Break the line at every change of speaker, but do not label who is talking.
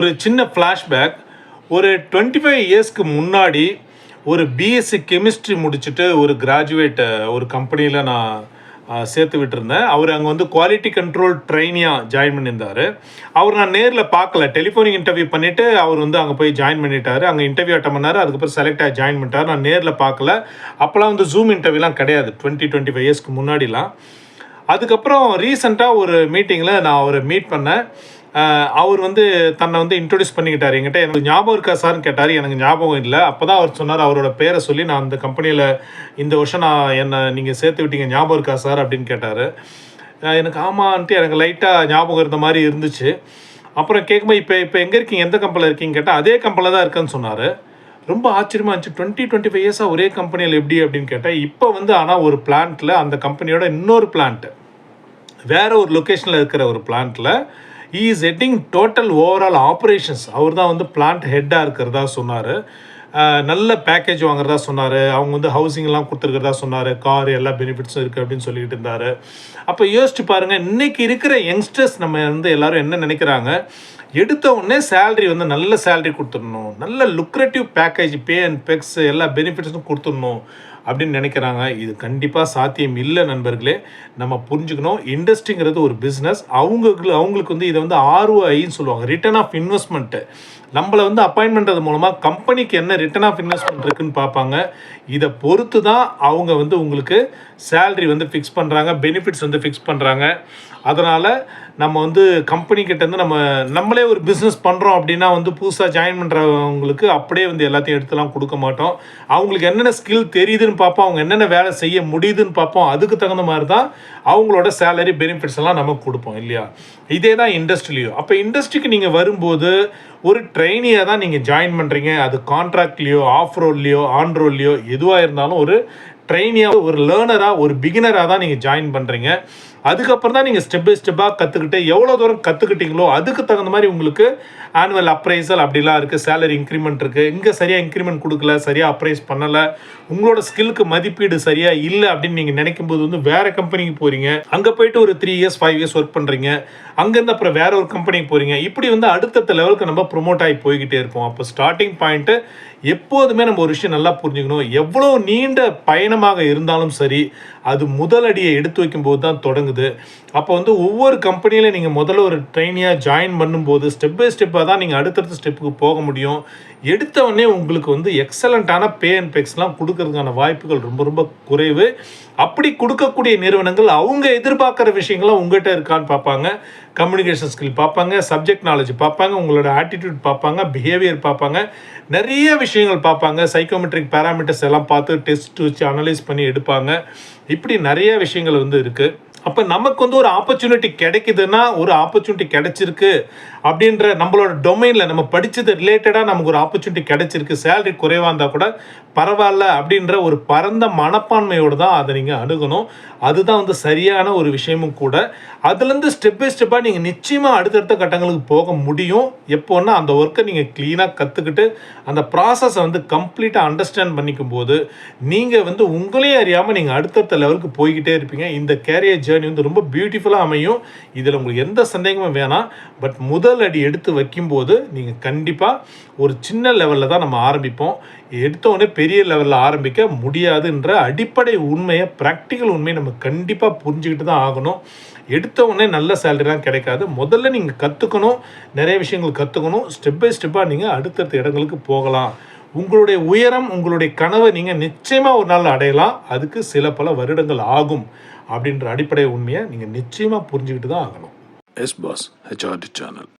ஒரு சின்ன ஃப்ளாஷ்பேக். ஒரு 25 இயர்ஸ்க்கு முன்னாடி ஒரு பிஎஸ்சி கெமிஸ்ட்ரி முடிச்சுட்டு ஒரு கிராஜுவேட் ஒரு கம்பெனியில் நான் சேர்த்து விட்டுருந்தேன். அவர் அங்கே வந்து குவாலிட்டி கண்ட்ரோல் ட்ரைனியாக ஜாயின் பண்ணியிருந்தார். அவர் நான் நேரில் பார்க்கல. டெலிஃபோனிக் இன்டர்வியூ பண்ணிவிட்டு அவர் வந்து அங்கே போய் ஜாயின் பண்ணிட்டார். அங்கே இன்டர்வியூ அட்டன் பண்ணார். அதுக்கப்புறம் செலக்ட் ஆகி ஜாயின் பண்ணிட்டார். நான் நேரில் பார்க்கல. அப்போலாம் வந்து ஜூம் இன்டர்வியூலாம் கிடையாது 25 இயர்ஸ்க்கு முன்னாடிலாம். அதுக்கப்புறம் ரீசெண்டாக ஒரு மீட்டிங்கில் நான் அவரை மீட் பண்ணேன். அவர் வந்து தன்னை வந்து இன்ட்ரொடியூஸ் பண்ணிக்கிட்டார் என்கிட்ட. எனக்கு ஞாபகம் இருக்கா சார்னு கேட்டார். எனக்கு ஞாபகம் இல்லை. அப்போ தான் அவர் சொன்னார், அவரோட பேரை சொல்லி, நான் அந்த கம்பெனியில் இந்த வருஷம் என்னை நீங்கள் சேர்த்து விட்டீங்க, ஞாபகம் இருக்கா சார் அப்படின்னு கேட்டார். எனக்கு ஆமான்ட்டு எனக்கு லைட்டாக ஞாபகம் இருந்த மாதிரி இருந்துச்சு. அப்புறம் கேட்கும்போது இப்போ எங்கே இருக்கீங்க, எந்த கம்பெனியில் இருக்கீங்க கேட்டால் அதே கம்பெனியில் தான் இருக்கேன்னு சொன்னார். ரொம்ப ஆச்சரியமாக இருந்துச்சு. 25 இயர்ஸாக ஒரே கம்பெனியில் எப்படி அப்படின்னு கேட்டேன். இப்போ வந்து ஆனால் ஒரு பிளான்ட்டில், அந்த கம்பெனியோட இன்னொரு பிளான்ட்டு வேறு ஒரு லொக்கேஷனில் இருக்கிற ஒரு பிளான்ட்டில் he is heading total overall operations. அவர் தான் வந்து பிளான்ட் ஹெட்டாக இருக்கிறதா சொன்னார். நல்ல பேக்கேஜ் வாங்குறதா சொன்னார். அவங்க வந்து ஹவுசிங்லாம் கொடுத்துருக்கிறதா சொன்னார். கார் எல்லா பெனிஃபிட்ஸும் இருக்குது அப்படின்னு சொல்லிக்கிட்டு இருந்தார். அப்போ யோசிச்சு பாருங்கள், இன்றைக்கி இருக்கிற யங்ஸ்டர்ஸ் நம்ம வந்து எல்லோரும் என்ன நினைக்கிறாங்க, எடுத்த உடனே சேலரி வந்து நல்ல சேலரி கொடுத்துடணும், நல்ல lucrative package, pay and pegs எல்லா பெனிஃபிட்ஸும் கொடுத்துடணும் அப்படின்னு நினைக்கிறாங்க. இது கண்டிப்பாக சாத்தியம் இல்லை நண்பர்களே. நம்ம புரிஞ்சுக்கணும், இண்டஸ்ட்ரிங்கிறது ஒரு பிஸ்னஸ். அவங்களுக்கு வந்து இதை வந்து ROIன்னு சொல்லுவாங்க, ரிட்டர்ன் ஆஃப் இன்வெஸ்ட்மெண்ட்டு. நம்மளை வந்து அப்பாயின்ட் பண்ணுறது மூலமாக கம்பெனிக்கு என்ன ரிட்டர்ன் ஆஃப் இன்வெஸ்ட்மெண்ட் இருக்குதுன்னு பார்ப்பாங்க. இதை பொறுத்து தான் அவங்க வந்து உங்களுக்கு சேல்ரி வந்து ஃபிக்ஸ் பண்ணுறாங்க, பெனிஃபிட்ஸ் வந்து ஃபிக்ஸ் பண்ணுறாங்க. அதனால் நம்ம வந்து கம்பெனிக்கிட்டேருந்து நம்மளே ஒரு பிஸ்னஸ் பண்ணுறோம் அப்படின்னா வந்து புதுசாக ஜாயின் பண்ணுறவங்களுக்கு அப்படியே வந்து எல்லாத்தையும் எடுத்துலாம் கொடுக்க மாட்டோம். அவங்களுக்கு என்னென்ன ஸ்கில் தெரியுதுன்னு பார்ப்போம், அவங்க என்னென்ன வேலை செய்ய முடியுதுன்னு பார்ப்போம். அதுக்கு தகுந்த மாதிரி தான் அவங்களோட சேலரி பெனிஃபிட்ஸ் எல்லாம் நமக்கு கொடுப்போம் இல்லையா. இதே தான் இண்டஸ்ட்ரிலையும். அப்போ இண்டஸ்ட்ரிக்கு நீங்கள் வரும்போது ஒரு ட்ரெயினியாக தான் நீங்கள் ஜாயின் பண்ணுறீங்க. அது கான்ட்ராக்ட்லேயோ, ஆஃப் ரோல்லையோ, ஆன் ரோல்லையோ எதுவாக இருந்தாலும் ஒரு ட்ரெயினியாக, ஒரு லேர்னராக, ஒரு பிகினராக தான் நீங்கள் ஜாயின் பண்ணுறீங்க. அதுக்கப்புறம் தான் நீங்கள் ஸ்டெப் பை ஸ்டெப்பாக கற்றுக்கிட்டு எவ்வளோ தூரம் கற்றுக்கிட்டீங்களோ அதுக்கு தகுந்த மாதிரி உங்களுக்கு ஆனுவல் அப்ரைசல் அப்படிலாம் இருக்குது, சேலரி இன்க்ரிமெண்ட் இருக்குது. இங்கே சரியாக இன்க்ரிமெண்ட் கொடுக்கல, சரியாக அப்ரைஸ் பண்ணலை, உங்களோட ஸ்கில்லுக்கு மதிப்பீடு சரியாக இல்லை அப்படின்னு நீங்கள் நினைக்கும் போது வந்து வேறு கம்பெனிக்கு போகிறீங்க. அங்கே போய்ட்டு ஒரு 3 இயர்ஸ் 5 இயர்ஸ் ஒர்க் பண்ணுறீங்க. அங்கேருந்து அப்புறம் வேறு ஒரு கம்பெனிக்கு போகிறீங்க. இப்படி வந்து அடுத்தடுத்த லெவலுக்கு நம்ம ப்ரொமோட் ஆகி போய்கிட்டே இருப்போம். அப்போ ஸ்டார்டிங் பாயிண்ட்டு எப்போதுமே நம்ம ஒரு விஷயம் நல்லா புரிஞ்சுக்கணும். எவ்வளோ நீண்ட பயணமாக இருந்தாலும் சரி, அது முதல் அடியை எடுத்து வைக்கும்போது தான் தொடங்குது. அப்போ வந்து ஒவ்வொரு கம்பெனியில் நீங்கள் முதல்ல ஒரு ட்ரெயினியாக ஜாயின் பண்ணும்போது ஸ்டெப் பை ஸ்டெப்பாக தான் நீங்கள் அடுத்தடுத்த ஸ்டெப்புக்கு போக முடியும். எடுத்தவொடனே உங்களுக்கு வந்து எக்ஸலண்ட்டான பே அண்ட் பெக்ஸ்லாம் கொடுக்கறதுக்கான வாய்ப்புகள் ரொம்ப ரொம்ப குறைவு. அப்படி கொடுக்கக்கூடிய நிறுவனங்கள் அவங்க எதிர்பார்க்குற விஷயங்கள்லாம் உங்கள்கிட்ட இருக்கான்னு பார்ப்பாங்க. கம்யூனிகேஷன் ஸ்கில் பார்ப்பாங்க, சப்ஜெக்ட் நாலேஜ் பார்ப்பாங்க, உங்களோட ஆட்டிடியூட் பார்ப்பாங்க, பிஹேவியர் பார்ப்பாங்க, நிறைய விஷயங்கள் பார்ப்பாங்க. சைக்கோமெட்ரிக் பேராமீட்டர்ஸ் எல்லாம் பார்த்து டெஸ்ட் வச்சு அனலைஸ் பண்ணி எடுப்பாங்க. இப்படி நிறைய விஷயங்கள் வந்து இருக்குது. அப்போ நமக்கு வந்து ஒரு ஆப்பர்ச்சுனிட்டி கிடைக்குதுன்னா, ஒரு ஆப்பர்ச்சுனிட்டி கிடைச்சிருக்கு அப்படின்ற நம்மளோட டொமைனில் நம்ம படித்தது ரிலேட்டடாக நமக்கு ஒரு ஆப்பர்ச்சுனிட்டி கிடைச்சிருக்கு, சேலரி குறைவாக இருந்தால் கூட பரவாயில்ல அப்படின்ற ஒரு பரந்த மனப்பான்மையோடு தான் அதை நீங்கள் அணுகணும். அதுதான் வந்து சரியான ஒரு விஷயமும் கூட. அதுலேருந்து ஸ்டெப் பை ஸ்டெப்பாக நீங்கள் நிச்சயமாக அடுத்தடுத்த கட்டங்களுக்கு போக முடியும். எப்போன்னா அந்த ஒர்க்கை நீங்கள் க்ளீனாக கற்றுக்கிட்டு அந்த ப்ராசஸை வந்து கம்ப்ளீட்டாக அண்டர்ஸ்டாண்ட் பண்ணிக்கும் போது நீங்கள் வந்து உங்களே அறியாமல் நீங்கள் அடுத்தடுத்த லெவலுக்கு போய்கிட்டே இருப்பீங்க. இந்த கேரியர் ஜேர்னி வந்து ரொம்ப பியூட்டிஃபுல்லாக அமையும். இதில் உங்களுக்கு எந்த சந்தேகமும் வேணாம். பட் முதல் அடி எடுத்து வைக்கும்போது நீங்கள் கண்டிப்பாக ஒரு சின்ன லெவலில் தான் நம்ம ஆரம்பிப்போம். எடுத்தோடனே பெரிய லெவலில் ஆரம்பிக்க முடியாதுன்ற அடிப்படை உண்மையை, ப்ராக்டிக்கல் உண்மையை நம்ம கண்டிப்பாக புரிஞ்சுக்கிட்டு தான் ஆகணும். எடுத்த உடனே நல்ல சேலரிலாம் கிடைக்காது. முதல்ல நீங்கள் கற்றுக்கணும், நிறைய விஷயங்கள் கற்றுக்கணும். ஸ்டெப் பை ஸ்டெப்பாக நீங்கள் அடுத்தடுத்த இடங்களுக்கு போகலாம். உங்களுடைய உயரம், உங்களுடைய கனவை நீங்கள் நிச்சயமாக ஒரு நாள் அடையலாம். அதுக்கு சில பல வருடங்கள் ஆகும் அப்படின்ற அடிப்படை உண்மையை நீங்கள் நிச்சயமாக புரிஞ்சுக்கிட்டு தான் ஆகணும்.
S Boss HRD channel.